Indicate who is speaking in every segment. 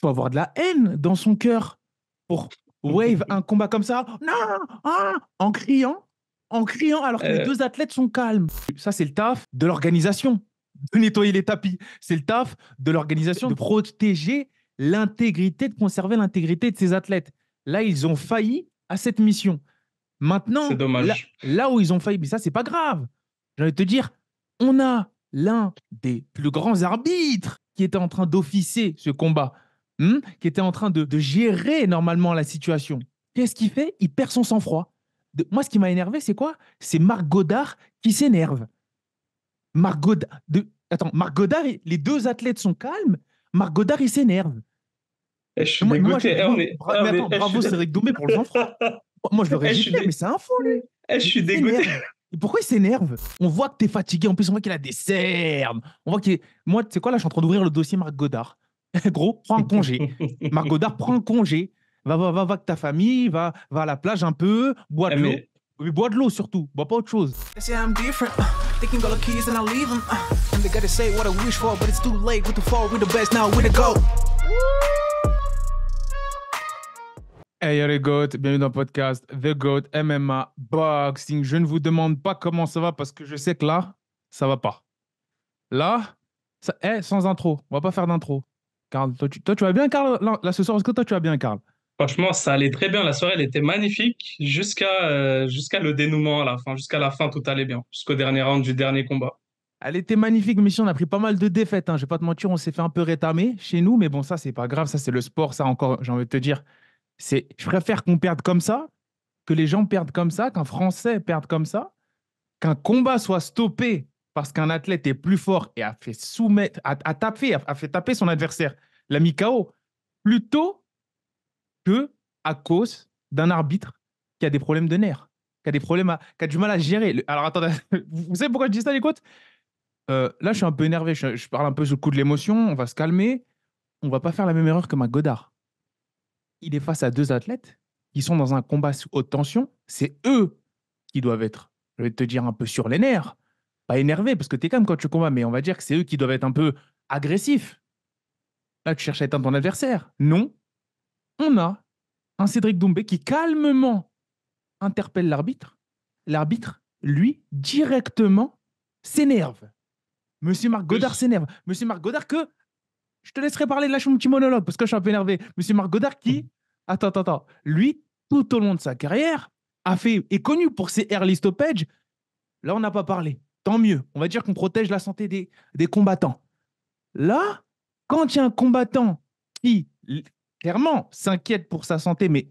Speaker 1: faut avoir de la haine dans son cœur pour wave un combat comme ça. Non, ah, en criant alors que les
Speaker 2: Euh,
Speaker 1: deux athlètes sont calmes. Ça, c'est le taf de l'organisation de nettoyer les tapis. C'est le taf de l'organisation de protéger l'intégrité, de conserver l'intégrité de ces athlètes. Là, ils ont failli à cette mission.
Speaker 2: c'est
Speaker 1: Maintenant,
Speaker 2: dommage.
Speaker 1: là où ils ont failli, mais ça, c'est pas grave. J'ai envie de te dire, on a l'un des plus grands arbitres qui était en train d'officier ce combat, qui était en train de gérer normalement la situation. Qu'est-ce qu'il fait? Il perd son sang-froid. Moi, ce qui m'a énervé, c'est quoi? C'est Marc Godard qui s'énerve. Marc Godard, attends, Marc Godard, les deux athlètes sont calmes. Marc Godard, il s'énerve.
Speaker 2: Je suis
Speaker 1: Moi,
Speaker 2: dégoûté.
Speaker 1: mais attends,
Speaker 2: Je suis
Speaker 1: bravo Cédric Doumbé pour le sang-froid. Moi, je l'aurais
Speaker 2: je suis
Speaker 1: giflé, mais
Speaker 2: dé-
Speaker 1: c'est un faux, lui.
Speaker 2: je suis
Speaker 1: Il
Speaker 2: dégoûté.
Speaker 1: s'énerve. Et pourquoi il s'énerve? On voit que t'es fatigué. En plus, on voit qu'il a des cernes. On voit qu'il est... Moi, tu sais quoi, là, je suis en train d'ouvrir le dossier Marc Godard. Gros, prends un congé. Marc Godard, prends un congé. Va avec ta famille, va à la plage un peu, bois de l'eau.
Speaker 2: Mais
Speaker 1: Oui, bois de l'eau surtout, bois pas autre chose.
Speaker 3: They say I'm different. They can go the keys and I leave them. And they gotta say what I wish for, but it's too late. We too far, we the best now, we the go.
Speaker 1: Hey les GOAT, bienvenue dans le podcast The GOAT MMA Boxing. Je ne vous demande pas comment ça va parce que je sais que là, ça va pas. Là, sans intro, on va pas faire d'intro. Karl, toi, tu vas bien, Karl, là, ce soir, est-ce que toi, tu vas bien, Karl?
Speaker 2: franchement, ça allait très bien. La soirée, elle était magnifique jusqu'à le dénouement à la fin. Jusqu'à la fin, tout allait bien. Jusqu'au dernier round du dernier combat.
Speaker 1: Elle était magnifique, mais si on a pris pas mal de défaites, hein. Je vais pas te mentir, on s'est fait un peu rétamer chez nous, mais bon, ça, c'est pas grave, ça, c'est le sport, ça encore, j'ai envie de te dire. Je préfère qu'on perde comme ça, que les gens perdent comme ça, qu'un Français perde comme ça, qu'un combat soit stoppé parce qu'un athlète est plus fort et a fait soumettre, a fait taper son adversaire, l'a mis KO, plutôt que à cause d'un arbitre qui a des problèmes de nerfs, qui a du mal à gérer. Alors attendez, vous savez pourquoi je dis ça, les côtes? Là, je suis un peu énervé, je parle un peu sous le coup de l'émotion, on va se calmer, on va pas faire la même erreur que Mac Godard. Il est face à deux athlètes qui sont dans un combat sous haute tension, c'est eux qui doivent être, je vais te dire, un peu sur les nerfs. Pas énervé, parce que tu es calme quand tu combats, mais on va dire que c'est eux qui doivent être un peu agressifs. Là, tu cherches à éteindre ton adversaire. Non, on a un Cédric Doumbé qui calmement interpelle l'arbitre. L'arbitre, lui, directement s'énerve. Monsieur Marc Godard
Speaker 2: Plus.
Speaker 1: s'énerve. Monsieur Marc Godard que... Je te laisserai parler, lâche mon petit monologue, parce que je suis un peu énervé. Monsieur Marc Godard qui... Attends. Lui, tout au long de sa carrière, est connu pour ses early stoppages. Là, on n'a pas parlé. Tant mieux. On va dire qu'on protège la santé des combattants. Là, quand il y a un combattant qui, clairement, s'inquiète pour sa santé, mais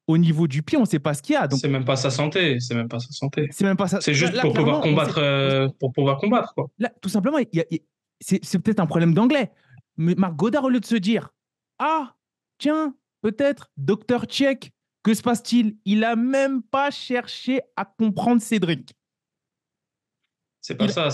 Speaker 1: au niveau du pied, on ne sait pas ce qu'il y a. Donc,
Speaker 2: C'est même pas sa santé. C'est même pas sa santé.
Speaker 1: c'est même pas ça.
Speaker 2: C'est
Speaker 1: Là,
Speaker 2: juste
Speaker 1: là,
Speaker 2: pour pouvoir
Speaker 1: clairement,
Speaker 2: combattre, pour pouvoir combattre, quoi.
Speaker 1: là, tout simplement, c'est peut-être un problème d'anglais. Mais Marc Godard, au lieu de se dire, ah, tiens, peut-être, docteur Tchèque, que se passe-t-il? Il n'a même pas cherché à comprendre Cédric.
Speaker 2: C'est pas
Speaker 1: Il,
Speaker 2: ça.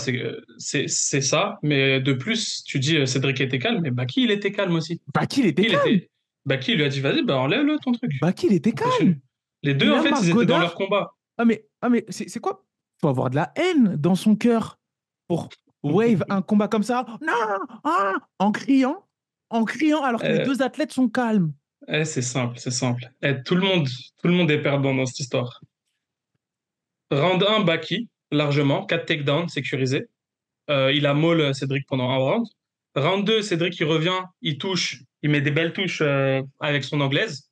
Speaker 2: C'est ça. Mais de plus, tu dis Cédric était calme, mais Baki, il était calme aussi.
Speaker 1: Baki, il était
Speaker 2: Il
Speaker 1: calme.
Speaker 2: était. Baki, il lui a dit, vas-y, bah, enlève-le, ton truc.
Speaker 1: Baki, il était
Speaker 2: Continue.
Speaker 1: calme.
Speaker 2: Les
Speaker 1: Et
Speaker 2: deux, en
Speaker 1: là,
Speaker 2: fait,
Speaker 1: Marc
Speaker 2: ils étaient dans leur
Speaker 1: Godard,
Speaker 2: combat.
Speaker 1: mais c'est quoi? Il faut avoir de la haine dans son cœur pour wave un combat comme ça. Non, ah, en criant alors que les
Speaker 2: Euh,
Speaker 1: deux athlètes sont calmes.
Speaker 2: c'est simple, c'est simple. Tout le monde est perdant dans cette histoire. Round 1, Baki, largement, 4 takedowns sécurisés. Il a molle Cédric pendant un round. Round 2, Cédric, il revient, il touche, il met des belles touches avec son anglaise.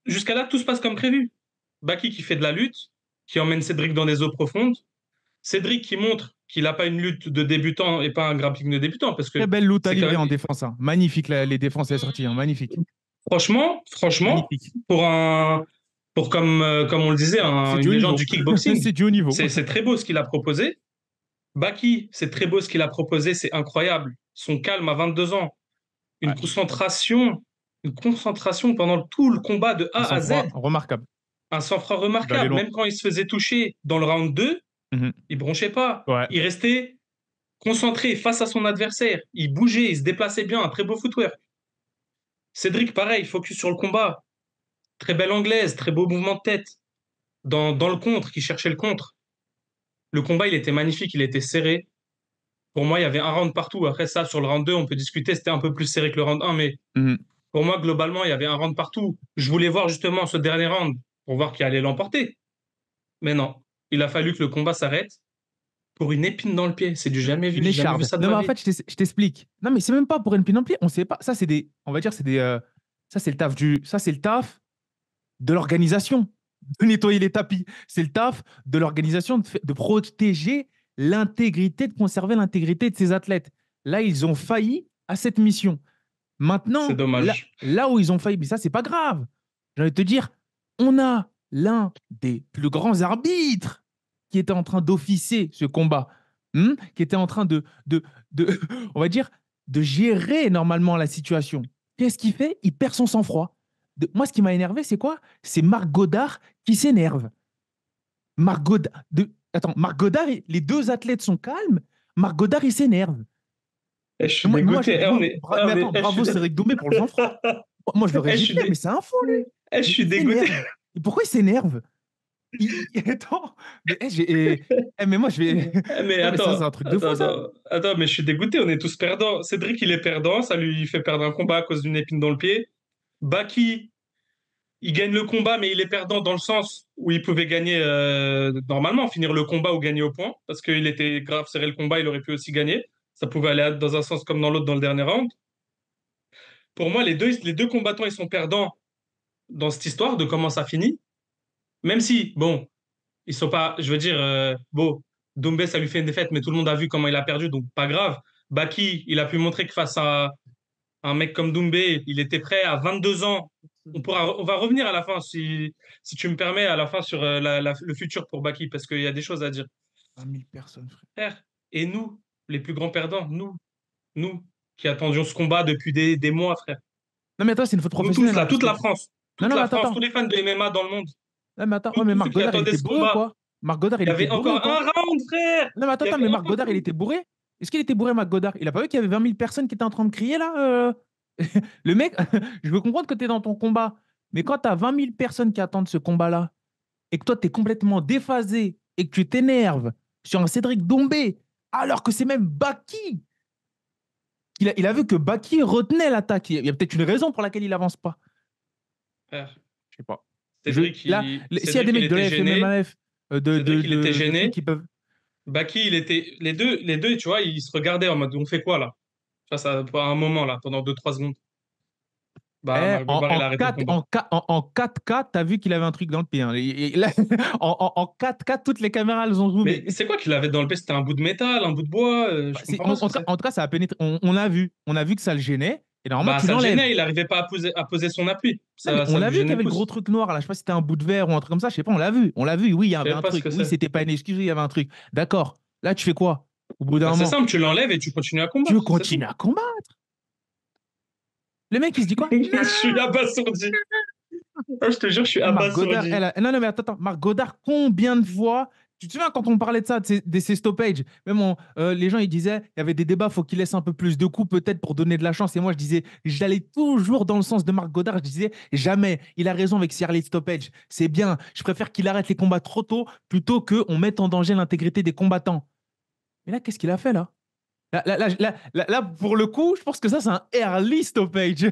Speaker 2: Jusqu'à là, tout se passe comme prévu. Baki qui fait de la lutte, qui emmène Cédric dans des eaux profondes. Cédric qui montre qu'il n'a pas une lutte de débutant et pas un grappling de débutant, parce
Speaker 1: Très
Speaker 2: que
Speaker 1: belle loot à
Speaker 2: c'est quand
Speaker 1: livrer
Speaker 2: même...
Speaker 1: en défense, hein. Magnifique, les défenses et les sorties, hein. Magnifique.
Speaker 2: Franchement,
Speaker 1: Magnifique.
Speaker 2: pour comme on le disait,
Speaker 1: C'est du
Speaker 2: une
Speaker 1: haut
Speaker 2: légende
Speaker 1: niveau.
Speaker 2: du kickboxing,
Speaker 1: C'est du haut niveau.
Speaker 2: c'est très beau ce qu'il a proposé. Baki, c'est très beau ce qu'il a proposé, c'est incroyable. Son calme à 22 ans, une
Speaker 1: Ouais.
Speaker 2: concentration, une concentration pendant tout le combat de
Speaker 1: Un
Speaker 2: A à Z,
Speaker 1: sang-froid remarquable.
Speaker 2: un sang-froid
Speaker 1: Il va aller
Speaker 2: remarquable.
Speaker 1: loin.
Speaker 2: Même quand il se faisait toucher dans le round 2,
Speaker 1: Mhm.
Speaker 2: il bronchait pas.
Speaker 1: Ouais.
Speaker 2: Il restait concentré face à son adversaire. Il bougeait, il se déplaçait bien, un très beau footwork. Cédric, pareil, focus sur le combat. Très belle anglaise, très beau mouvement de tête. Dans le contre, qui cherchait le contre. Le combat, il était magnifique, il était serré. Pour moi, il y avait un round partout. Après ça, sur le round 2, on peut discuter, c'était un peu plus serré que le round 1, mais
Speaker 1: Mhm.
Speaker 2: Pour moi, globalement, il y avait un round partout. Je voulais voir justement ce dernier round pour voir qui allait l'emporter. Mais non, il a fallu que le combat s'arrête pour une épine dans le pied. C'est du jamais vu.
Speaker 1: Une
Speaker 2: J'ai jamais vu
Speaker 1: écharde.
Speaker 2: ça de
Speaker 1: Non, mais
Speaker 2: ma
Speaker 1: en
Speaker 2: vie.
Speaker 1: fait, je t'explique. Non, mais c'est même pas pour une pin en pied. On sait pas. Ça, c'est des. On va dire, c'est des. Ça, c'est le taf du. Ça, c'est le taf de l'organisation de nettoyer les tapis. C'est le taf de l'organisation de protéger l'intégrité, de conserver l'intégrité de ses athlètes. Là, ils ont failli à cette mission.
Speaker 2: C'est
Speaker 1: Maintenant,
Speaker 2: dommage.
Speaker 1: là où ils ont failli, mais ça, c'est pas grave. J'ai envie de te dire, on a l'un des plus grands arbitres qui était en train d'officier ce combat, qui était en train de, on va dire, de gérer normalement la situation. Qu'est-ce qu'il fait? Il perd son sang-froid. Moi, ce qui m'a énervé, c'est quoi? C'est Marc Godard qui s'énerve. Marc Godard, attends, Marc Godard, les deux athlètes sont calmes. Marc Godard, il s'énerve.
Speaker 2: Eh, je suis
Speaker 1: Moi,
Speaker 2: dégoûté. Eh, on est, eh,
Speaker 1: mais
Speaker 2: on est-
Speaker 1: attends,
Speaker 2: eh, je
Speaker 1: bravo
Speaker 2: suis,
Speaker 1: Cédric Doumbé pour le sang-froid. Moi, je l'aurais
Speaker 2: eh, je suis
Speaker 1: giflé,
Speaker 2: dé-
Speaker 1: mais c'est un fou, lui.
Speaker 2: eh, je
Speaker 1: Il
Speaker 2: suis dégoûté.
Speaker 1: s'énerve. Et pourquoi il s'énerve? Attends, mais, mais moi, je vais.
Speaker 2: Eh, mais
Speaker 1: Non, mais ça, c'est
Speaker 2: attends,
Speaker 1: un truc de fou, ça.
Speaker 2: mais je suis dégoûté. On est tous perdants. Cédric, il est perdant. Ça lui fait perdre un combat à cause d'une épine dans le pied. Baki, il gagne le combat, mais il est perdant dans le sens où il pouvait gagner normalement, finir le combat ou gagner au point, parce qu'il était grave serré le combat, il aurait pu aussi gagner. Ça pouvait aller dans un sens comme dans l'autre dans le dernier round. Pour moi, les deux combattants, ils sont perdants dans cette histoire de comment ça finit. Même si, bon, ils sont pas, je veux dire, bon, Doumbé, ça lui fait une défaite, mais tout le monde a vu comment il a perdu, donc pas grave. Baki, il a pu montrer que face à un mec comme Doumbé, il était prêt à 22 ans. On va revenir à la fin, si tu me permets, à la fin sur le futur pour Baki, parce qu'il y a des choses à dire.
Speaker 1: 20 000 personnes, frère.
Speaker 2: Frère, et nous, les plus grands perdants, nous, qui attendions ce combat depuis des mois, frère.
Speaker 1: Non, mais attends, c'est une faute
Speaker 2: Nous tous,
Speaker 1: professionnelle, hein,
Speaker 2: là,
Speaker 1: parce
Speaker 2: toute
Speaker 1: que.
Speaker 2: la France.
Speaker 1: Non,
Speaker 2: Toute
Speaker 1: non, mais
Speaker 2: la
Speaker 1: attends,
Speaker 2: France,
Speaker 1: attends.
Speaker 2: tous les fans de MMA dans le monde.
Speaker 1: Non, mais attends.
Speaker 2: Tous,
Speaker 1: Ouais, mais
Speaker 2: tous ceux
Speaker 1: Marc
Speaker 2: qui
Speaker 1: Godard, il
Speaker 2: attendaient
Speaker 1: était
Speaker 2: ce
Speaker 1: bourré ou
Speaker 2: combat.
Speaker 1: quoi? Marc Godard, il
Speaker 2: Il y
Speaker 1: était
Speaker 2: avait
Speaker 1: bourré ou
Speaker 2: encore
Speaker 1: quoi?
Speaker 2: un round, frère.
Speaker 1: Non, mais
Speaker 2: Il y
Speaker 1: attends,
Speaker 2: avait
Speaker 1: mais Marc
Speaker 2: encore
Speaker 1: Godard, il était bourré? Est-ce qu'il était bourré, Marc Godard? Il a pas vu qu'il y avait 20 000 personnes qui étaient en train de crier, là Le mec, je veux comprendre que tu es dans ton combat, mais quand tu as 20 000 personnes qui attendent ce combat-là, et que toi, tu es complètement déphasé, et que tu t'énerves sur un Cédric Doumbé, alors que c'est même Baki, il a vu que Baki retenait l'attaque. Il y a peut-être une raison pour laquelle il avance pas.
Speaker 2: frère.
Speaker 1: Je sais pas.
Speaker 2: Cédric,
Speaker 1: Là, s'il y a des
Speaker 2: Cédric, il
Speaker 1: mecs de
Speaker 2: était
Speaker 1: la
Speaker 2: gêné.
Speaker 1: FMMAF,
Speaker 2: Cédric, il était
Speaker 1: de trucs
Speaker 2: gêné.
Speaker 1: qui peuvent.
Speaker 2: Baki, il était. Les deux, tu vois, ils se regardaient en mode on fait quoi là? Tu vois, ça, à un moment là, pendant 2-3 secondes. Bah,
Speaker 1: Eh,
Speaker 2: Marc Bobar, il a arrêté le combat.
Speaker 1: en 4K, t'as vu qu'il avait un truc dans le pied, hein. Là, en 4K, toutes les caméras, elles ont zoomé.
Speaker 2: Mais c'est quoi qu'il avait dans le pied? C'était un bout de métal, un bout de bois? Je comprends pas ce que c'est.
Speaker 1: En tout cas, ça a pénétré. On a vu que ça le gênait. Et normalement,
Speaker 2: Bah,
Speaker 1: tu
Speaker 2: ça le
Speaker 1: l'enlèves.
Speaker 2: gênait, il n'arrivait pas à poser son appui.
Speaker 1: Non, mais
Speaker 2: Ça
Speaker 1: on a
Speaker 2: lui
Speaker 1: vu qu'il y
Speaker 2: gênait
Speaker 1: avait
Speaker 2: le
Speaker 1: le gros
Speaker 2: pouce.
Speaker 1: truc noir, là. Je sais pas si c'était un bout de verre ou un truc comme ça. Je sais pas, on l'a vu. On l'a vu. Oui, il y
Speaker 2: Je
Speaker 1: avait
Speaker 2: sais
Speaker 1: un
Speaker 2: pas ce
Speaker 1: truc.
Speaker 2: que
Speaker 1: Oui,
Speaker 2: c'est.
Speaker 1: c'était pas une excuse, il y avait un truc. D'accord. Là, tu fais quoi? Au bout d'un
Speaker 2: Bah, c'est
Speaker 1: moment,
Speaker 2: simple, tu l'enlèves et tu continues à
Speaker 1: tu
Speaker 2: combattre.
Speaker 1: veux
Speaker 2: C'est tout.
Speaker 1: continuer à combattre. Le mec, il se dit quoi?
Speaker 2: Je suis abasourdi. Ah, je te jure, je suis
Speaker 1: Marc Godard,
Speaker 2: abasourdi.
Speaker 1: non, non, mais attends. Marc Godard, combien de fois. Tu te souviens quand on parlait de ça, de ces stoppages, même les gens ils disaient, il y avait des débats, faut qu'il laisse un peu plus de coups peut-être pour donner de la chance. Et moi je disais, j'allais toujours dans le sens de Marc Godard, je disais jamais, il a raison avec ces early stoppage, c'est bien. Je préfère qu'il arrête les combats trop tôt plutôt qu'on mette en danger l'intégrité des combattants. Mais là, qu'est-ce qu'il a fait là? Là, pour le coup, je pense que ça, c'est un early stoppage.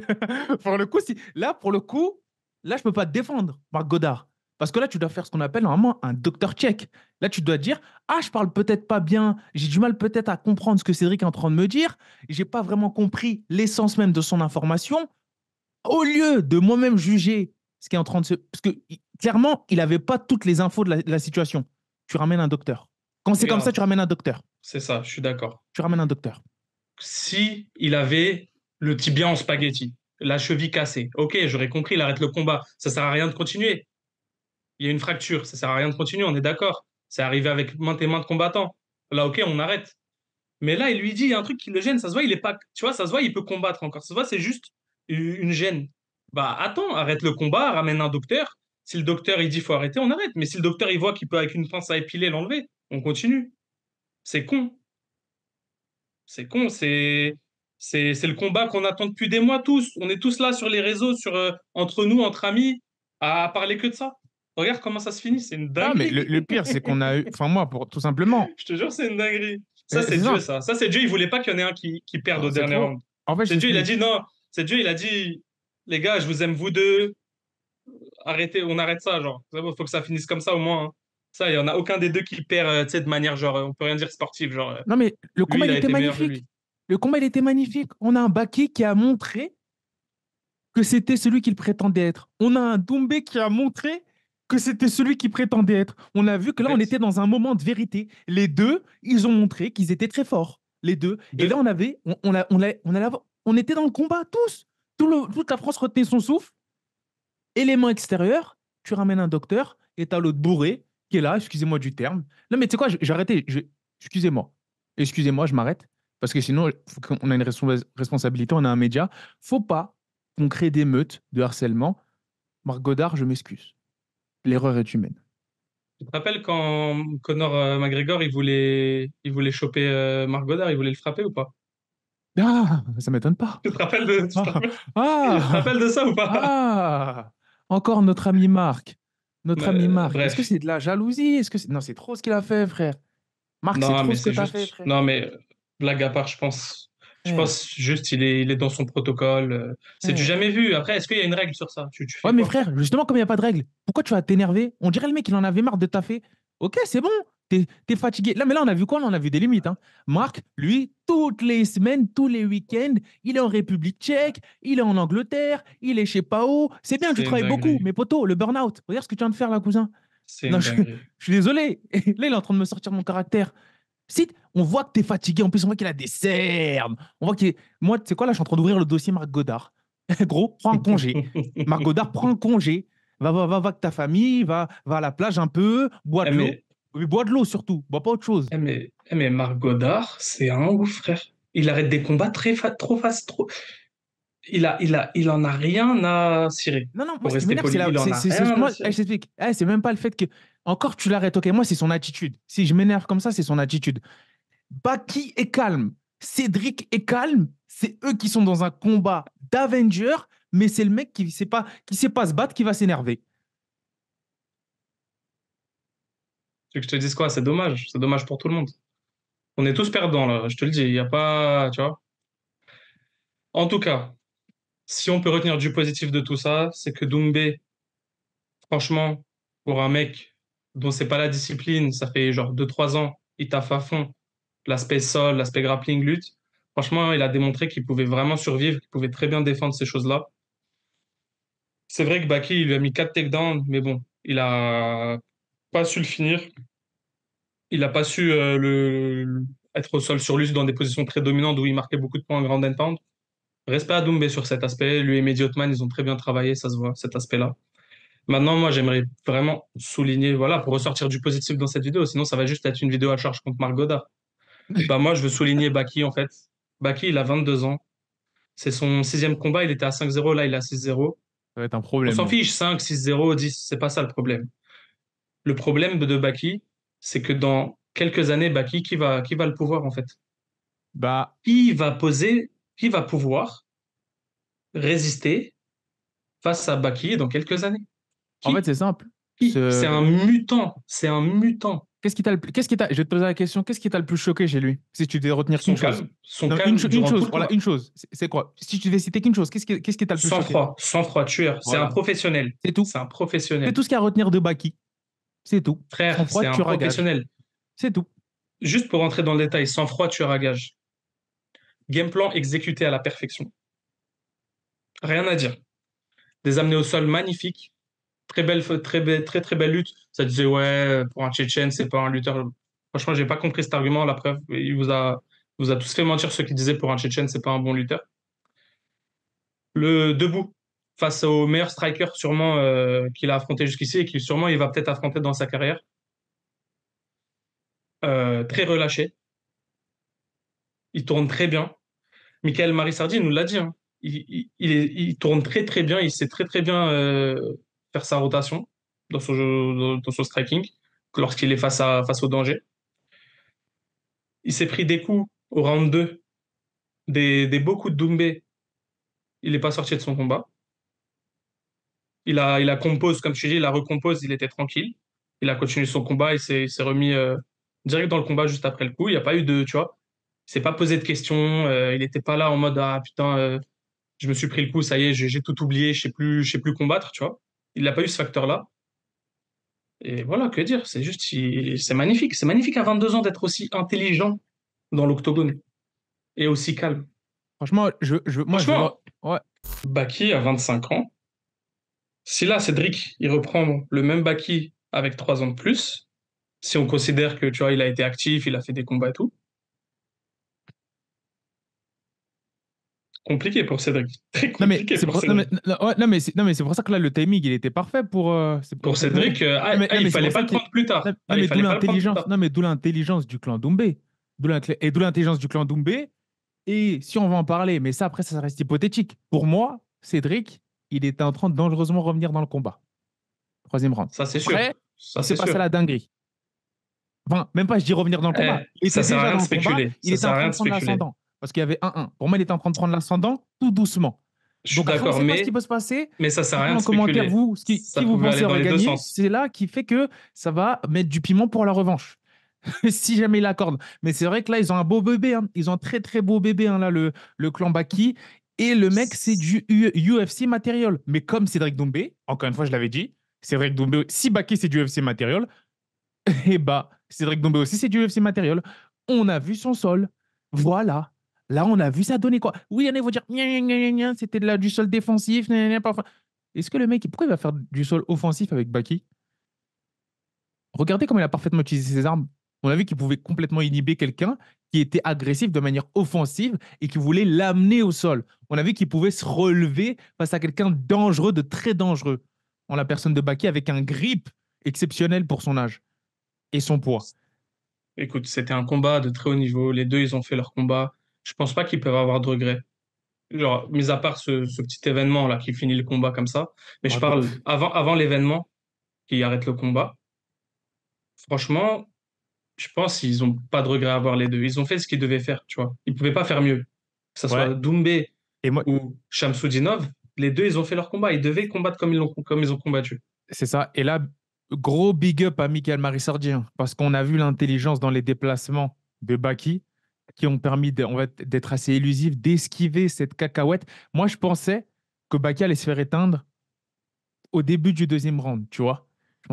Speaker 1: Pour le coup, là, je peux pas te défendre, Marc Godard. Parce que là, tu dois faire ce qu'on appelle normalement un docteur check. Là, tu dois dire, ah, je parle peut-être pas bien, j'ai du mal peut-être à comprendre ce que Cédric est en train de me dire, j'ai pas vraiment compris l'essence même de son information. Au lieu de moi-même juger ce qui est en train de se... Parce que clairement, il n'avait pas toutes les infos de la situation. Tu ramènes un docteur. Quand c'est comme ça,
Speaker 2: Regarde,
Speaker 1: tu ramènes un docteur.
Speaker 2: c'est ça, je suis d'accord.
Speaker 1: Tu ramènes un docteur.
Speaker 2: Si il avait le tibia en spaghetti, la cheville cassée, ok, j'aurais compris, il arrête le combat. Ça sert à rien de continuer. Il y a une fracture, ça sert à rien de continuer, on est d'accord. C'est arrivé avec maintes et maintes combattants. Là, ok, on arrête. Mais là, il lui dit, il y a un truc qui le gêne. Ça se voit, il est pas, tu vois, ça se voit, il peut combattre encore. Ça se voit, c'est juste une gêne. Bah, attends, arrête le combat, ramène un docteur. Si le docteur, il dit, faut arrêter, on arrête. Mais si le docteur, il voit qu'il peut, avec une pince à épiler, l'enlever, on continue. C'est con. C'est con. C'est le combat qu'on attend depuis des mois tous. On est tous là sur les réseaux, entre nous, entre amis, à parler que de ça. Regarde comment ça se finit. C'est une
Speaker 1: Ah, mais
Speaker 2: dinguerie.
Speaker 1: le pire, c'est qu'on a eu. Enfin, moi, tout simplement.
Speaker 2: Je te jure, c'est une dinguerie. Ça, c'est
Speaker 1: C'est
Speaker 2: Dieu,
Speaker 1: ça.
Speaker 2: ça. Ça, c'est Dieu. Il voulait pas qu'il y en ait un qui perde
Speaker 1: Non,
Speaker 2: au
Speaker 1: c'est
Speaker 2: dernier
Speaker 1: trop.
Speaker 2: round.
Speaker 1: En fait, je
Speaker 2: C'est Dieu, il a
Speaker 1: t'explique.
Speaker 2: dit non. C'est Dieu, il a dit les gars, je vous aime vous deux. Arrêtez, on arrête ça, genre. Il faut que ça finisse comme ça au moins, hein. Ça, il y en a aucun des deux qui perd, tu sais, de manière, genre, on peut rien dire sportive, genre.
Speaker 1: Non, mais le
Speaker 2: Lui,
Speaker 1: combat,
Speaker 2: il
Speaker 1: il
Speaker 2: a
Speaker 1: était
Speaker 2: été meilleur que
Speaker 1: magnifique.
Speaker 2: lui.
Speaker 1: Le combat, il était magnifique. On a un Baki qui a montré que c'était celui qu'il prétendait être. On a un Doumbé qui a montré que c'était celui qui prétendait être. On a vu que
Speaker 2: En
Speaker 1: là, on
Speaker 2: fait,
Speaker 1: était dans un moment de vérité. Les deux, ils ont montré qu'ils étaient très forts. Les deux. Et là,
Speaker 2: deux,
Speaker 1: on était dans le combat, tous. Toute la France retenait son souffle. Élément extérieur, tu ramènes un docteur et t'as l'autre bourré qui est là, excusez-moi du terme. Non, mais tu sais quoi, j'ai arrêté. Excusez-moi. Excusez-moi, je m'arrête. Parce que sinon, on a une responsabilité, on a un média. Faut pas qu'on crée des meutes de harcèlement. Marc Godard, je m'excuse. L'erreur est humaine.
Speaker 2: tu te rappelles quand Conor McGregor, il voulait choper Marc Goddard, il voulait le frapper ou pas?
Speaker 1: Ah, ça m'étonne pas. Ah,
Speaker 2: Tu te
Speaker 1: ah,
Speaker 2: rappelles de ça ou pas?
Speaker 1: ah, encore notre ami Marc. Notre ami Marc. Est-ce que
Speaker 2: Bref.
Speaker 1: c'est de la jalousie? Non, c'est trop ce qu'il a fait, frère. Marc, c'est
Speaker 2: Non,
Speaker 1: trop
Speaker 2: mais
Speaker 1: ce que
Speaker 2: c'est
Speaker 1: tu as fait,
Speaker 2: juste.
Speaker 1: frère.
Speaker 2: Non, mais blague à part, je pense. Je
Speaker 1: Eh,
Speaker 2: pense juste il est dans son protocole. C'est du
Speaker 1: eh.
Speaker 2: jamais vu. Après, est-ce qu'il y a une règle sur ça? Tu
Speaker 1: Ouais,
Speaker 2: fais
Speaker 1: mais
Speaker 2: quoi?
Speaker 1: frère, justement, comme il n'y a pas de règle, pourquoi tu vas t'énerver? On dirait le mec, il en avait marre de taffer. Ok, c'est bon, t'es fatigué. Là, mais là, on a vu quoi? Là, on a vu des limites, hein. Marc, lui, toutes les semaines, tous les week-ends, il est en République tchèque, il est en Angleterre, il est chez Pao. C'est bien, tu
Speaker 2: C'est une
Speaker 1: travailles beaucoup,
Speaker 2: dinguerie.
Speaker 1: mais poto, le burn-out. Regarde ce que tu viens de faire, là, cousin.
Speaker 2: C'est
Speaker 1: Non,
Speaker 2: une dinguerie.
Speaker 1: je suis désolé. Là, il est en train de me sortir mon caractère. Si, on voit que t'es fatigué. En plus, on voit qu'il a des cernes. On voit qu'il est... Moi, tu sais quoi, là, je suis en train d'ouvrir le dossier Marc Godard. Gros, prends un congé. Marc Godard, prends un congé. Va avec ta famille, va à la plage un peu, bois
Speaker 2: Eh
Speaker 1: de l'eau.
Speaker 2: mais,
Speaker 1: Oui, bois de l'eau surtout, bois pas autre chose.
Speaker 2: mais Marc Goddard, c'est un ouf, frère. Il arrête des combats trop facile, trop. Il en a rien à cirer.
Speaker 1: Non, non, moi,
Speaker 2: Pour
Speaker 1: ce qui
Speaker 2: rester
Speaker 1: m'énerve,
Speaker 2: poli, il en a rien à
Speaker 1: moi,
Speaker 2: cirer.
Speaker 1: je t'explique. C'est même pas le fait que. Encore, tu l'arrêtes. Ok, moi, c'est son attitude. Si je m'énerve comme ça, c'est son attitude. Baki est calme. Cédric est calme. C'est eux qui sont dans un combat d'Avengers, mais c'est le mec qui sait pas se battre qui va s'énerver.
Speaker 2: Tu veux que je te dise quoi? C'est dommage. C'est dommage pour tout le monde. On est tous perdants, là. Je te le dis. Il n'y a pas. Tu vois? En tout cas, si on peut retenir du positif de tout ça, c'est que Doumbé, franchement, pour un mec dont c'est pas la discipline, ça fait genre 2 3 ans, il taffe à fond l'aspect sol, l'aspect grappling, lutte. Franchement, il a démontré qu'il pouvait vraiment survivre, qu'il pouvait très bien défendre ces choses-là. C'est vrai que Baki, il lui a mis 4 takedowns, mais bon, il a pas su le finir. Il a pas su être au sol sur lui dans des positions très dominantes où il marquait beaucoup de points en ground and pound. Respect à Doumbé sur cet aspect. Lui et Mehdi Othman, ils ont très bien travaillé, ça se voit, cet aspect-là. Maintenant, moi, j'aimerais vraiment souligner, voilà, pour ressortir du positif dans cette vidéo, sinon ça va juste être une vidéo à charge contre Marc Goddard. Bah, moi, je veux souligner Baki, en fait. Baki, il a 22 ans. C'est son sixième combat, il était à 5-0, là, il est à 6-0.
Speaker 1: Ça va être un
Speaker 2: On
Speaker 1: problème,
Speaker 2: s'en
Speaker 1: là.
Speaker 2: fiche, 5, 6-0, 10, c'est pas ça le problème. Le problème de Baki, c'est que dans quelques années, Baki, qui va le pouvoir, en fait?
Speaker 1: Bah,
Speaker 2: Qui va pouvoir résister face à Baki dans quelques années?
Speaker 1: en fait,
Speaker 2: Qui?
Speaker 1: c'est simple.
Speaker 2: Qui? C'est un mutant. C'est un mutant.
Speaker 1: Je vais te poser la question, qu'est-ce qui t'a le plus choqué chez lui? Si tu devais retenir qu'une
Speaker 2: Son
Speaker 1: chose.
Speaker 2: calme. Son
Speaker 1: Non,
Speaker 2: calme
Speaker 1: une
Speaker 2: durant tout
Speaker 1: chose,
Speaker 2: le
Speaker 1: voilà,
Speaker 2: combat.
Speaker 1: une chose. C'est quoi? Si tu devais citer qu'une chose, qu'est-ce qui t'a le plus choqué?
Speaker 2: Sans froid, tueur. C'est un
Speaker 1: Voilà,
Speaker 2: professionnel.
Speaker 1: c'est tout.
Speaker 2: C'est un
Speaker 1: C'est
Speaker 2: professionnel.
Speaker 1: tout ce qu'il y a à retenir de Baki. C'est tout. Sans
Speaker 2: Frère,
Speaker 1: froid,
Speaker 2: c'est un
Speaker 1: tu à gage.
Speaker 2: professionnel.
Speaker 1: C'est tout.
Speaker 2: Juste pour rentrer dans le détail, sans froid, tueur à gage. Game plan exécuté à la perfection. Rien à dire. Des amenés au sol magnifiques. Très belle lutte. Ça disait, ouais, pour un Tchétchène, c'est pas un lutteur. Franchement, j'ai pas compris cet argument. La preuve, il vous a tous fait mentir ceux qui disaient pour un Tchétchène, c'est pas un bon lutteur. Le debout, face au meilleur striker sûrement qu'il a affronté jusqu'ici et qu'il sûrement il va peut-être affronter dans sa carrière. Très relâché. Il tourne très bien. Michael Marisardi nous l'a dit, hein. Il tourne très très bien. Il sait très très bien faire sa rotation dans son jeu, dans son striking lorsqu'il est face au danger. Il s'est pris des coups au round 2, des beaux coups de Doumbé. Il n'est pas sorti de son combat. Il a compose, comme je te dis, il a recompose, il était tranquille. Il a continué son combat, il s'est remis direct dans le combat juste après le coup. Il n'y a pas eu de, tu vois, il s'est pas posé de questions. Il n'était pas là en mode, ah putain, je me suis pris le coup, ça y est, j'ai tout oublié, je sais plus combattre, tu vois. Il n'a pas eu ce facteur-là. Et voilà, que dire, c'est juste, c'est magnifique. C'est magnifique à 22 ans d'être aussi intelligent dans l'octogone et aussi calme.
Speaker 1: Franchement, moi, je veux voir.
Speaker 2: Franchement,
Speaker 1: Ouais.
Speaker 2: Baki a 25 ans. Si là, Cédric, il reprend le même Baki avec 3 ans de plus, si on considère que, tu vois, il a été actif, il a fait des combats et tout, compliqué pour Cédric. Très
Speaker 1: Non, mais
Speaker 2: compliqué
Speaker 1: c'est
Speaker 2: pour
Speaker 1: pour... non, mais,
Speaker 2: Cédric.
Speaker 1: ouais, non, mais c'est pour ça que là, le timing, il était parfait pour.
Speaker 2: Pour Cédric,
Speaker 1: Non,
Speaker 2: il
Speaker 1: mais c'est
Speaker 2: fallait
Speaker 1: pour
Speaker 2: pas
Speaker 1: ça
Speaker 2: le
Speaker 1: qu'il.
Speaker 2: prendre plus tard.
Speaker 1: Non,
Speaker 2: Il
Speaker 1: mais d'où
Speaker 2: fallait pas le prendre plus
Speaker 1: l'intelligence.
Speaker 2: tard.
Speaker 1: Non, mais d'où l'intelligence du clan Doumbé. Et d'où l'intelligence du clan Doumbé. Et si on va en parler, mais ça, après, ça reste hypothétique. Pour moi, Cédric, il était en train de dangereusement revenir dans le combat. Troisième round.
Speaker 2: Ça, c'est sûr.
Speaker 1: Après,
Speaker 2: Ça,
Speaker 1: il s'est
Speaker 2: c'est
Speaker 1: passé
Speaker 2: sûr.
Speaker 1: la dinguerie. Enfin, même pas, je dis revenir dans le combat. Il
Speaker 2: Ça
Speaker 1: était
Speaker 2: sert à
Speaker 1: déjà
Speaker 2: rien
Speaker 1: dans
Speaker 2: de
Speaker 1: le combat.
Speaker 2: spéculer.
Speaker 1: Il
Speaker 2: Ça
Speaker 1: était
Speaker 2: sert
Speaker 1: en
Speaker 2: à
Speaker 1: train
Speaker 2: rien
Speaker 1: de
Speaker 2: de
Speaker 1: prendre
Speaker 2: spéculer.
Speaker 1: l'ascendant. Parce qu'il y avait 1-1. Pour moi, il était en train de prendre l'ascendant tout doucement.
Speaker 2: Je suis
Speaker 1: Donc après, on ne
Speaker 2: d'accord,
Speaker 1: sait pas ce qui peut se passer.
Speaker 2: mais ça sert à rien
Speaker 1: Dites-moi
Speaker 2: de
Speaker 1: en commentaire,
Speaker 2: spéculer.
Speaker 1: vous,
Speaker 2: Ça
Speaker 1: qui vous
Speaker 2: pouvait aller
Speaker 1: pensez
Speaker 2: dans
Speaker 1: aurait
Speaker 2: les deux
Speaker 1: gagné.
Speaker 2: sens.
Speaker 1: C'est là qui fait que ça va mettre du piment pour la revanche. Si jamais il accorde. Mais c'est vrai que là, ils ont un beau bébé. Hein. Ils ont un très, très beau bébé, hein, là, le clan Baki. Et le mec, c'est du UFC matériel. Mais comme Cédric Doumbé, encore une fois, je l'avais dit, Cédric Doumbé, si Baki, c'est du UFC matériel, et bah, Cédric Doumbé aussi, c'est du UFC matériel. On a vu son sol. Voilà. Là, on a vu ça donner quoi. Oui, il y en a qui vont dire, gna, gna, gna, gna, gna, c'était du sol défensif. Gna, gna, gna, parfois. Est-ce que le mec, pourquoi il va faire du sol offensif avec Baki? Regardez comment il a parfaitement utilisé ses armes. On a vu qu'il pouvait complètement inhiber quelqu'un qui était agressif de manière offensive et qui voulait l'amener au sol. On a vu qu'il pouvait se relever face à quelqu'un dangereux, de très dangereux. En la personne de Baki avec un grip exceptionnel pour son âge et son poids.
Speaker 2: Écoute, c'était un combat de très haut niveau. Les deux, ils ont fait leur combat. Je pense pas qu'ils peuvent avoir de regrets. Genre, mis à part ce petit événement là qui finit le combat comme ça. Mais je
Speaker 1: Ouais,
Speaker 2: parle avant l'événement qui arrête le combat. Franchement, je pense qu'ils ont pas de regrets à avoir les deux. Ils ont fait ce qu'ils devaient faire, tu vois. Ils pouvaient pas faire mieux. Que ce
Speaker 1: ouais.
Speaker 2: soit Doumbé
Speaker 1: Et moi,
Speaker 2: ou Shamsudinov, les deux, ils ont fait leur combat. Ils devaient combattre comme ils ont combattu.
Speaker 1: c'est ça. Et là, gros big up à Michael Marissardi, hein, parce qu'on a vu l'intelligence dans les déplacements de Baki qui ont permis d'être assez élusif, d'esquiver cette cacahuète. Moi, je pensais que Baki allait se faire éteindre au début du deuxième round, tu vois. Je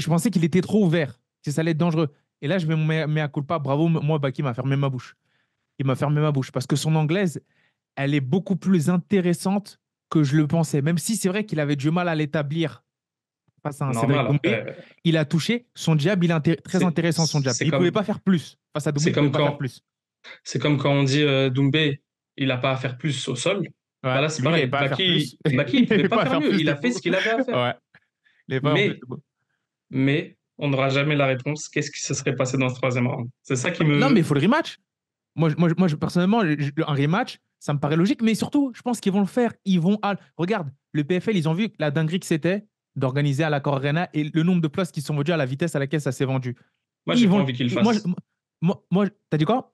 Speaker 1: pensais qu'il était trop ouvert, que ça allait être dangereux. Et là, je me mets à culpa. Bravo, moi, Baki m'a fermé ma bouche. Il m'a fermé ma bouche parce que son anglaise, elle est beaucoup plus intéressante que je le pensais. Même si c'est vrai qu'il avait du mal à l'établir face à un Cédric
Speaker 2: Normal,
Speaker 1: Doumbé,
Speaker 2: après.
Speaker 1: il a touché. Son jab, il est très
Speaker 2: C'est
Speaker 1: intéressant, son jab.
Speaker 2: c'est
Speaker 1: Il ne pouvait
Speaker 2: comme,
Speaker 1: pas faire plus. Face à Doumbé,
Speaker 2: c'est
Speaker 1: il ne pouvait
Speaker 2: comme
Speaker 1: pas faire
Speaker 2: quand,
Speaker 1: plus.
Speaker 2: c'est comme quand on dit Doumbé, il n'a pas à faire plus au sol. Bah
Speaker 1: Ouais,
Speaker 2: là, c'est
Speaker 1: lui, il n'avait
Speaker 2: pareil.
Speaker 1: pas à faire plus.
Speaker 2: Baki, il
Speaker 1: Il
Speaker 2: pouvait
Speaker 1: n'avait
Speaker 2: pas
Speaker 1: pas à
Speaker 2: faire
Speaker 1: faire
Speaker 2: mieux.
Speaker 1: plus
Speaker 2: Il
Speaker 1: de
Speaker 2: a fait
Speaker 1: beau.
Speaker 2: ce qu'il avait à faire.
Speaker 1: Ouais, il n'avait pas à faire plus
Speaker 2: Mais,
Speaker 1: de beau.
Speaker 2: mais, on n'aura jamais la réponse. Qu'est-ce qui se serait passé dans ce troisième round? C'est ça qui
Speaker 1: Non, mais il
Speaker 2: me.
Speaker 1: faut le rematch. Personnellement, un rematch, ça me paraît logique. Mais surtout, je pense qu'ils vont le faire. Regarde, le PFL, ils ont vu la dinguerie que c'était d'organiser à l'Accor Arena et le nombre de places qui sont vendues à la vitesse à laquelle ça s'est vendu.
Speaker 2: Moi,
Speaker 1: Ils
Speaker 2: j'ai pas
Speaker 1: vont.
Speaker 2: envie qu'il le
Speaker 1: Moi,
Speaker 2: fasse.
Speaker 1: t'as dit quoi?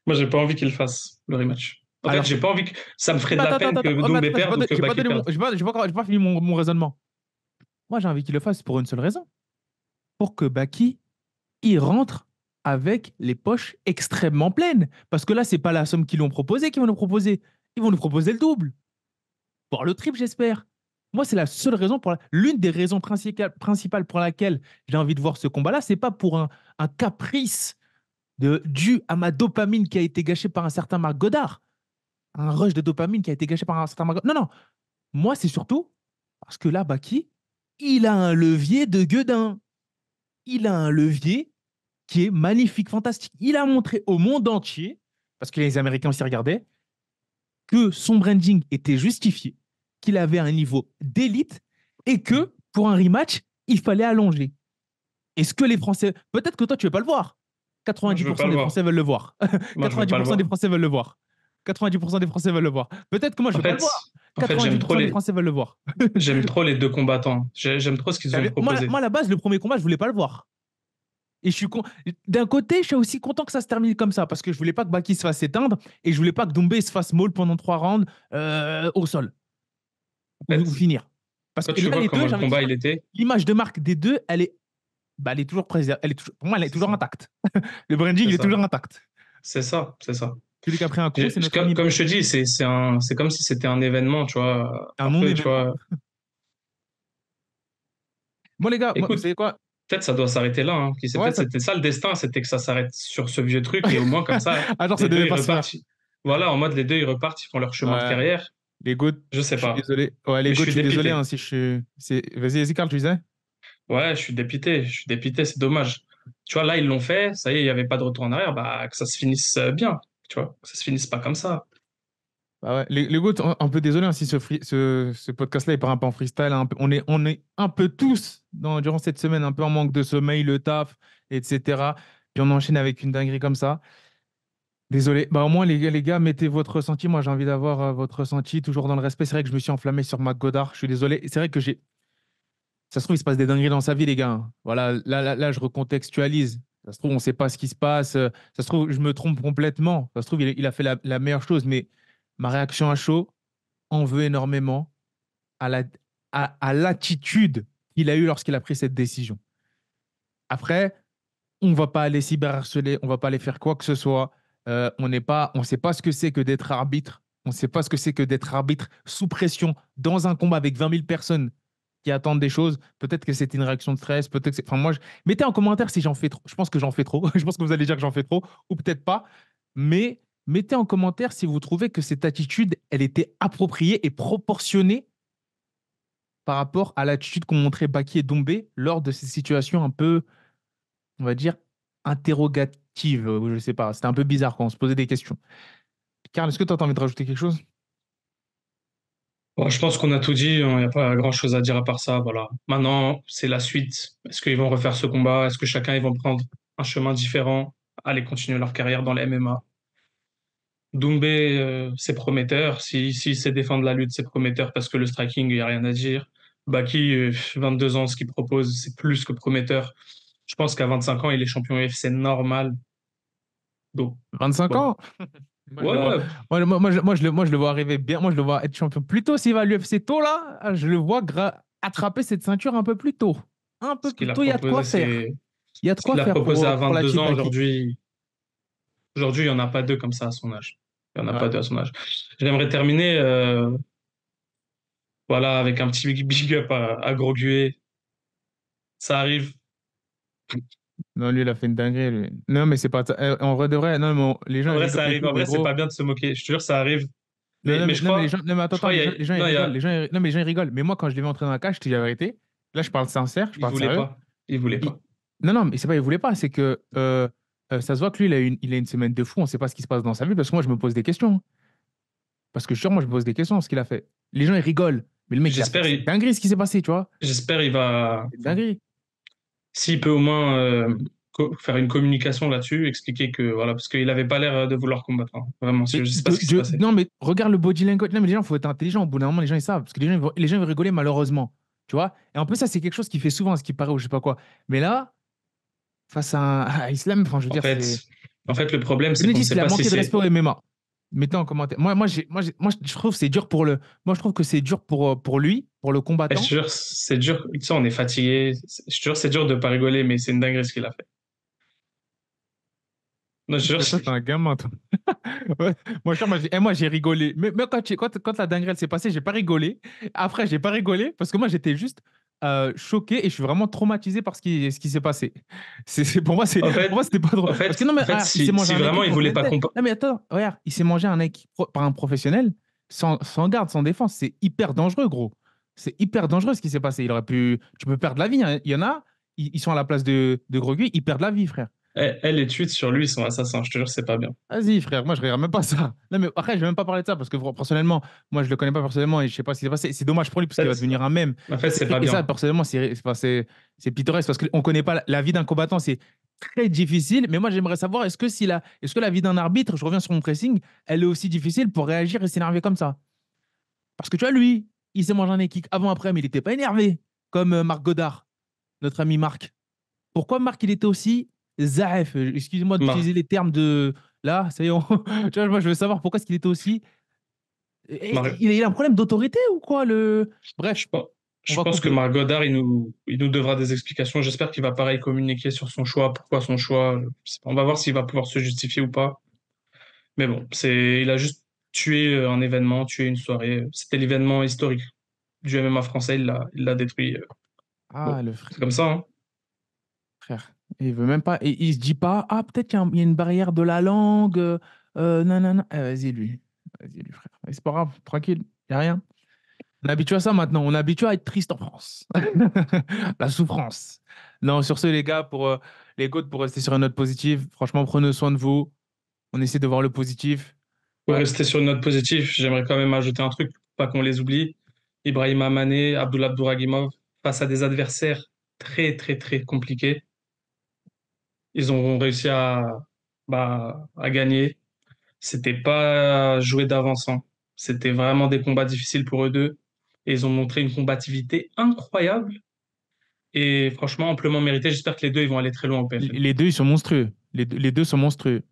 Speaker 2: Moi, j'ai pas envie qu'il fasse le rematch. En fait,
Speaker 1: Alors,
Speaker 2: j'ai pas envie que. Ça me ferait de
Speaker 1: attends,
Speaker 2: la
Speaker 1: attends,
Speaker 2: peine
Speaker 1: attends,
Speaker 2: que
Speaker 1: oh, mais
Speaker 2: Doumbé
Speaker 1: attends,
Speaker 2: perde ou que
Speaker 1: j'ai pas
Speaker 2: Baki
Speaker 1: donné
Speaker 2: perde.
Speaker 1: j'ai pas fini mon raisonnement. Moi, j'ai envie qu'il le fasse pour une seule raison. Pour que Baki, il rentre avec les poches extrêmement pleines. Parce que là, c'est pas la somme qu'ils lui ont proposée qu'ils vont nous proposer. Ils vont nous proposer le double. Voire le triple, j'espère. Moi, c'est la seule raison l'une des raisons principales pour laquelle j'ai envie de voir ce combat-là, c'est pas pour un caprice dû à ma dopamine qui a été gâchée par un certain Marc Godard. Un rush de dopamine qui a été gâché par un certain Marc Godard. Non, non. Moi, c'est surtout parce que là, Baki, il a un levier de gueudin. Il a un levier qui est magnifique, fantastique. Il a montré au monde entier, parce que les Américains aussi regardaient, que son branding était justifié, qu'il avait un niveau d'élite et que pour un rematch, il fallait allonger. Est-ce que les Français... Peut-être que toi, tu ne veux pas le voir.
Speaker 2: Moi, je veux pas
Speaker 1: 90%
Speaker 2: le
Speaker 1: des
Speaker 2: voir.
Speaker 1: Français veulent le voir.
Speaker 2: Moi, je veux pas le
Speaker 1: 90% des
Speaker 2: voir.
Speaker 1: Français veulent le voir. 90% des Français veulent le voir. Peut-être que moi, je
Speaker 2: En
Speaker 1: ne veux pas
Speaker 2: fait,
Speaker 1: le voir.
Speaker 2: j'aime trop
Speaker 1: 90% des Français veulent le voir.
Speaker 2: j'aime trop les deux combattants. J'aime trop ce qu'ils ont proposé.
Speaker 1: Moi, à la base, le premier combat, je ne voulais pas le voir. Et d'un côté, je suis aussi content que ça se termine comme ça, parce que je voulais pas que Baki se fasse éteindre et je voulais pas que Doumbé se fasse maul pendant 3 rounds au sol
Speaker 2: En
Speaker 1: ou
Speaker 2: fait,
Speaker 1: finir. Parce
Speaker 2: quand
Speaker 1: que
Speaker 2: tu
Speaker 1: là,
Speaker 2: vois
Speaker 1: les
Speaker 2: comment
Speaker 1: deux,
Speaker 2: le
Speaker 1: j'ai envie de
Speaker 2: combat
Speaker 1: dire,
Speaker 2: il était,
Speaker 1: l'image de marque des deux, elle est toujours présente. Pour moi, elle est
Speaker 2: c'est
Speaker 1: toujours
Speaker 2: ça.
Speaker 1: intacte. Le branding,
Speaker 2: C'est
Speaker 1: il est
Speaker 2: ça.
Speaker 1: toujours intact.
Speaker 2: C'est ça. C'est ça.
Speaker 1: Celui qui a pris un coup, c'est notre ami.
Speaker 2: Comme je te dis, c'est comme si c'était un événement, tu vois.
Speaker 1: Un
Speaker 2: Un peu, tu
Speaker 1: non-événement.
Speaker 2: vois.
Speaker 1: Bon, les gars, moi, vous
Speaker 2: Écoute,
Speaker 1: savez quoi?
Speaker 2: peut-être ça doit s'arrêter là. Hein. Qui sait,
Speaker 1: Ouais,
Speaker 2: peut-être
Speaker 1: ça...
Speaker 2: c'était ça le destin, c'était que ça s'arrête sur ce vieux truc et au moins comme ça,
Speaker 1: Ah, genre, ça
Speaker 2: les deux
Speaker 1: devait
Speaker 2: ils
Speaker 1: pas se faire.
Speaker 2: repartent. Voilà, en mode les deux ils repartent, ils font leur chemin de
Speaker 1: Ouais.
Speaker 2: carrière.
Speaker 1: Les GOAT,
Speaker 2: Je sais
Speaker 1: je suis
Speaker 2: pas.
Speaker 1: désolé. Ouais, les
Speaker 2: Mais je
Speaker 1: GOAT, je
Speaker 2: suis
Speaker 1: suis désolé
Speaker 2: dépité.
Speaker 1: hein, si je suis. Vas-y, Carl, tu disais?
Speaker 2: Ouais, je suis dépité. Je suis dépité, c'est dommage. Tu vois, là, ils l'ont fait, ça y est, il n'y avait pas de retour en arrière, bah, que ça se finisse bien. Tu vois, que ça se finisse pas comme ça.
Speaker 1: Bah ouais. Les GOAT, un peu désolé hein, si ce podcast-là il part un peu en freestyle. On est un peu tous, durant cette semaine, un peu en manque de sommeil, le taf, etc. Puis on enchaîne avec une dinguerie comme ça. Désolé. Bah, au moins, les gars, mettez votre ressenti. Moi, j'ai envie d'avoir votre ressenti, toujours dans le respect. C'est vrai que je me suis enflammé sur Mac Godard. Je suis désolé. C'est vrai que j'ai. Ça se trouve, il se passe des dingueries dans sa vie, les gars, hein. Voilà, là, je recontextualise. Ça se trouve, on ne sait pas ce qui se passe. Ça se trouve, je me trompe complètement. Ça se trouve, il a fait la meilleure chose. Mais ma réaction à chaud en veut énormément à à l'attitude qu'il a eue lorsqu'il a pris cette décision. Après, on ne va pas aller cyberharceler, on ne va pas aller faire quoi que ce soit. On ne sait pas ce que c'est que d'être arbitre. On ne sait pas ce que c'est que d'être arbitre sous pression dans un combat avec 20 000 personnes qui attendent des choses. Peut-être que c'était une réaction de stress. Peut-être que enfin, mettez en commentaire si j'en fais trop. Je pense que j'en fais trop. Je pense que vous allez dire que j'en fais trop ou peut-être pas. Mais mettez en commentaire si vous trouvez que cette attitude, elle était appropriée et proportionnée par rapport à l'attitude qu'ont montré Baki et Dombé lors de ces situations un peu, on va dire, interrogative, ou je sais pas. C'était un peu bizarre quand on se posait des questions. Karl, est-ce que tu as envie de rajouter quelque chose?
Speaker 2: Bon, je pense qu'on a tout dit, il n'y a pas grand-chose à dire à part ça. Voilà. Maintenant, c'est la suite. Est-ce qu'ils vont refaire ce combat? Est-ce que chacun, ils vont prendre un chemin différent, aller continuer leur carrière dans les MMA? Doumbé, c'est prometteur. Si c'est défendre la lutte, c'est prometteur parce que le striking, il n'y a rien à dire. Baki, 22 ans, ce qu'il propose, c'est plus que prometteur. Je pense qu'à 25 ans, il est champion UFC normal. Donc,
Speaker 1: 25
Speaker 2: voilà.
Speaker 1: ans? Moi, je le vois,
Speaker 2: Ouais,
Speaker 1: moi, je le vois arriver bien. Moi, je le vois être champion plus tôt. S'il va à l'UFC tôt, là, je le vois attraper cette ceinture un peu plus tôt. Un peu
Speaker 2: ce
Speaker 1: plus
Speaker 2: qu'il a
Speaker 1: tôt, il y a de quoi
Speaker 2: proposé,
Speaker 1: faire.
Speaker 2: c'est
Speaker 1: Il y a de
Speaker 2: ce
Speaker 1: quoi
Speaker 2: qu'il a
Speaker 1: faire
Speaker 2: proposé à
Speaker 1: pour la
Speaker 2: 22 ans.
Speaker 1: Baki.
Speaker 2: Aujourd'hui, il n'y en a pas deux comme ça à son âge. Il n'y en a pas
Speaker 1: Ouais.
Speaker 2: deux à son âge. J'aimerais terminer voilà, avec un petit big up à Groguet. Ça arrive.
Speaker 1: Non, lui, il a fait une dinguerie, lui. Non, mais c'est pas ça. En vrai de vrai, non, mais les gens,
Speaker 2: En
Speaker 1: ils
Speaker 2: vrai,
Speaker 1: rigolent
Speaker 2: ça
Speaker 1: et
Speaker 2: arrive.
Speaker 1: tout,
Speaker 2: En
Speaker 1: mais
Speaker 2: vrai, c'est
Speaker 1: gros.
Speaker 2: pas bien de se moquer. Je te jure, ça arrive.
Speaker 1: Non, non,
Speaker 2: Mais
Speaker 1: mais,
Speaker 2: je
Speaker 1: non, mais les
Speaker 2: crois,
Speaker 1: gens, non, mais attends,
Speaker 2: je
Speaker 1: attends,
Speaker 2: crois,
Speaker 1: les gens, ils
Speaker 2: non,
Speaker 1: rigolent. Non, mais les gens, ils rigolent. Mais moi, quand je l'ai vu entrer dans la cage, je te dis la vérité. Là, je parle sincère, je
Speaker 2: il
Speaker 1: parle
Speaker 2: voulait
Speaker 1: sérieux.
Speaker 2: pas. Il voulait
Speaker 1: Il-
Speaker 2: pas.
Speaker 1: Non, non, mais c'est pas, il voulait pas. C'est que ça se voit que lui, il a une semaine de fou. On sait pas ce qui se passe dans sa vie parce que moi, je me pose des questions. Parce que je suis sûr, moi, je me pose des questions sur ce qu'il a fait. Les gens, ils rigolent. Mais le mec, il a fait.
Speaker 2: J'espère,
Speaker 1: C'est une dinguerie ce qui s'est passé, tu vois.
Speaker 2: j'espère, il va.
Speaker 1: C'est une
Speaker 2: Enfin,
Speaker 1: dinguerie.
Speaker 2: s'il peut au moins faire une communication là-dessus, expliquer que voilà, parce qu'il avait pas l'air de vouloir combattre. Hein. Vraiment, je sais pas ce qui s'est passé.
Speaker 1: Non, mais regarde le body language. Non, mais les gens, il faut être intelligent. Au bout d'un moment, les gens, ils savent. Parce que les gens ils vont rigoler, malheureusement. Tu vois. Et en plus, ça, c'est quelque chose qui fait souvent, ce qui paraît, ou je sais pas quoi. Mais là, face à Islam, enfin, je veux
Speaker 2: En
Speaker 1: dire,
Speaker 2: fait,
Speaker 1: c'est.
Speaker 2: en fait, le problème, c'est
Speaker 1: Venez
Speaker 2: qu'on ne
Speaker 1: dire
Speaker 2: sait
Speaker 1: qu'il a
Speaker 2: pas si
Speaker 1: manqué de
Speaker 2: c'est.
Speaker 1: respect au MMA. Mettez en commentaire. Je trouve que c'est dur pour le. Moi, je trouve que c'est dur pour lui, pour le
Speaker 2: Je te
Speaker 1: combattant.
Speaker 2: jure, c'est dur. Tu sais, on est fatigué. Je te jure, c'est dur de pas rigoler, mais c'est une dinguerie ce qu'il a fait. Non, je te jure,
Speaker 1: Toi, t'es un gamin, toi. Ouais. Moi, j'ai rigolé. Mais quand la dinguerie elle s'est passée, j'ai pas rigolé. Après, j'ai pas rigolé parce que moi, j'étais juste choqué et je suis vraiment traumatisé par ce qui s'est passé. Pour moi, c'était pas drôle. Parce que non, mais il s'est mangé
Speaker 2: si
Speaker 1: un
Speaker 2: vraiment
Speaker 1: équipe
Speaker 2: il voulait pas
Speaker 1: professionnel.
Speaker 2: combattre.
Speaker 1: Non, mais attends, regarde, il s'est mangé un équipe par un professionnel sans garde, sans défense. C'est hyper dangereux, gros. C'est hyper dangereux ce qui s'est passé. Tu peux perdre la vie, hein. Il y en a, ils sont à la place de Grogui, ils perdent la vie, frère.
Speaker 2: Elle, les tweets sur lui sont assassins. Je te jure, c'est pas bien.
Speaker 1: Vas-y, frère, moi je regarde même pas ça. Non, mais après, je vais même pas parler de ça parce que personnellement, moi je le connais pas personnellement et je sais pas ce qui s'est passé. C'est dommage pour lui parce qu'il va devenir un mème.
Speaker 2: En fait, c'est pas
Speaker 1: Et ça,
Speaker 2: bien.
Speaker 1: personnellement, c'est pittoresque parce qu'on connaît pas la vie d'un combattant, c'est très difficile. Mais moi, j'aimerais savoir est-ce que la vie d'un arbitre, je reviens sur mon pressing, elle est aussi difficile pour réagir et s'énerver comme ça. Parce que tu vois, lui, il s'est mangé un kick avant, après, mais il n'était pas énervé comme Marc Godard, notre ami Marc. Pourquoi Marc, il était aussi Zaef? Excusez-moi
Speaker 2: Mar-
Speaker 1: d'utiliser les termes de. Là, ça y est, tu vois, moi, je veux savoir pourquoi est-ce qu'il était aussi.
Speaker 2: Mar-
Speaker 1: Il a un problème d'autorité ou quoi Bref,
Speaker 2: je, pense-
Speaker 1: on
Speaker 2: je
Speaker 1: va
Speaker 2: pense que
Speaker 1: couper.
Speaker 2: Marc Goddard, il nous devra des explications. J'espère qu'il va pareil communiquer sur son choix, pourquoi son choix. Je sais pas. On va voir s'il va pouvoir se justifier ou pas. Mais bon, il a juste tué un événement, tué une soirée. C'était l'événement historique du MMA français, il l'a détruit.
Speaker 1: Ah,
Speaker 2: Bon,
Speaker 1: le
Speaker 2: c'est comme ça, hein.
Speaker 1: frère. Il veut même pas. Et il se dit pas, ah, peut-être qu'il y a une barrière de la langue. Nanana. Vas-y, lui. Vas-y, lui, frère. C'est pas grave, tranquille. Il n'y a rien. On est habitué à ça maintenant. On est habitué à être triste en France. La souffrance. Non, sur ce, les gars, pour les gouttes, pour rester sur une note positive, franchement, prenez soin de vous. On essaie de voir le positif.
Speaker 2: Pour
Speaker 1: Ouais.
Speaker 2: rester sur une note positive, j'aimerais quand même ajouter un truc, pour pas qu'on les oublie. Ibrahima Mané, Abdullah Abdouragimov, face à des adversaires très, très, très compliqués, ils ont réussi à gagner. C'était pas joué d'avance, hein. C'était vraiment des combats difficiles pour eux deux. Et ils ont montré une combativité incroyable et franchement amplement méritée. J'espère que les deux ils vont aller très loin au PFL.
Speaker 1: Les deux, ils sont monstrueux. Les deux sont monstrueux.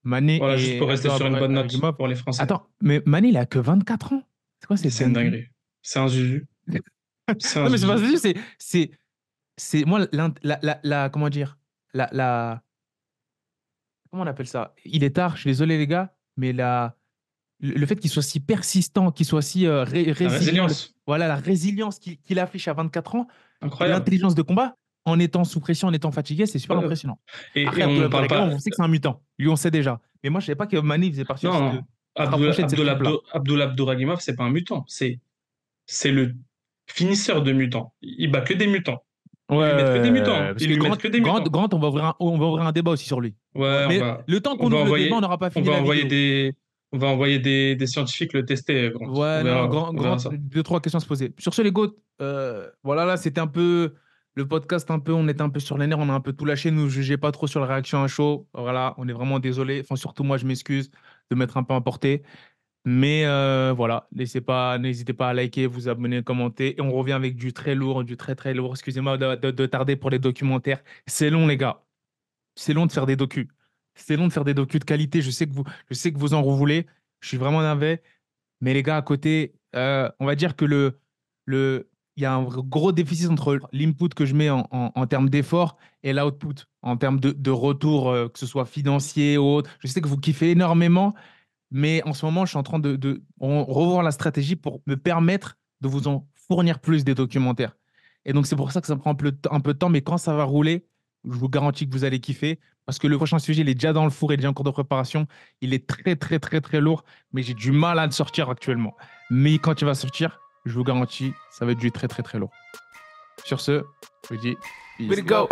Speaker 1: Mané
Speaker 2: Voilà, juste
Speaker 1: et
Speaker 2: pour rester sur une bonne note
Speaker 1: Abdurrahimov.
Speaker 2: pour les Français.
Speaker 1: Attends, mais Mané, il a que 24 ans. C'est quoi cette
Speaker 2: C'est une
Speaker 1: dinguerie?
Speaker 2: dinguerie. C'est un zuzu. C'est un
Speaker 1: Non, mais c'est pas
Speaker 2: zuzu.
Speaker 1: ça, moi, comment dire, comment on appelle ça? Il est tard, je suis désolé, les gars, mais le fait qu'il soit si persistant, qu'il soit si
Speaker 2: La
Speaker 1: résilient,
Speaker 2: résilience.
Speaker 1: voilà, la résilience qu'il affiche à 24 ans et
Speaker 2: Incroyable.
Speaker 1: l'intelligence de combat en étant sous pression, en étant fatigué, c'est super
Speaker 2: Ouais, ouais.
Speaker 1: impressionnant.
Speaker 2: Et
Speaker 1: Après,
Speaker 2: on
Speaker 1: Abdullah
Speaker 2: parle
Speaker 1: Abdourahimov,
Speaker 2: pas.
Speaker 1: on sait que c'est un mutant. Lui, on sait déjà. Mais moi, je ne savais pas que Mané faisait partie
Speaker 2: Non,
Speaker 1: aussi
Speaker 2: non.
Speaker 1: se rapprocher de cette troupe-là.
Speaker 2: Abdullah Abdouragimov, c'est pas un mutant. C'est le finisseur de mutants. Il bat que des mutants.
Speaker 1: Ouais,
Speaker 2: Ils lui mettent que des mutants, hein.
Speaker 1: parce
Speaker 2: Ils
Speaker 1: que
Speaker 2: lui mettent que des mutants.
Speaker 1: On va ouvrir un débat aussi sur lui.
Speaker 2: Ouais,
Speaker 1: Mais le temps
Speaker 2: on
Speaker 1: qu'on
Speaker 2: va
Speaker 1: ouvre le débat, on
Speaker 2: envoyer,
Speaker 1: n'aura pas
Speaker 2: on
Speaker 1: fini
Speaker 2: va
Speaker 1: la
Speaker 2: envoyer
Speaker 1: vidéo.
Speaker 2: on va envoyer des scientifiques le tester, Grant.
Speaker 1: Ouais, non,
Speaker 2: On verra ça.
Speaker 1: deux, trois questions à se poser. Sur ce, les gars, voilà, là, c'était un peu le podcast, on était un peu sur les nerfs, on a un peu tout lâché. Ne nous jugez pas trop sur la réaction à chaud. Voilà, on est vraiment désolé. Enfin, surtout moi, je m'excuse de m'être un peu emporté. Mais voilà, n'hésitez pas à liker, vous abonner, commenter. Et on revient avec du très lourd, du très très lourd. Excusez-moi de tarder pour les documentaires. C'est long, les gars. C'est long de faire des docus. C'est long de faire des docus de qualité. Je sais que vous en voulez. Je suis vraiment navré. Mais les gars, à côté, on va dire que il y a un gros déficit entre l'input que je mets en termes d'effort et l'output, en termes de retour, que ce soit financier ou autre. Je sais que vous kiffez énormément, mais en ce moment, je suis en train revoir la stratégie pour me permettre de vous en fournir plus des documentaires. Et donc, c'est pour ça que ça me prend un peu de temps, mais quand ça va rouler, je vous garantis que vous allez kiffer, parce que le prochain sujet, il est déjà dans le four, il est déjà en cours de préparation. Il est très, très, très, très lourd, mais j'ai du mal à le sortir actuellement. Mais quand il va sortir, je vous garantis, ça va être du très, très, très lourd. Sur ce, je vous dis,
Speaker 3: Way to
Speaker 1: peace.
Speaker 3: go.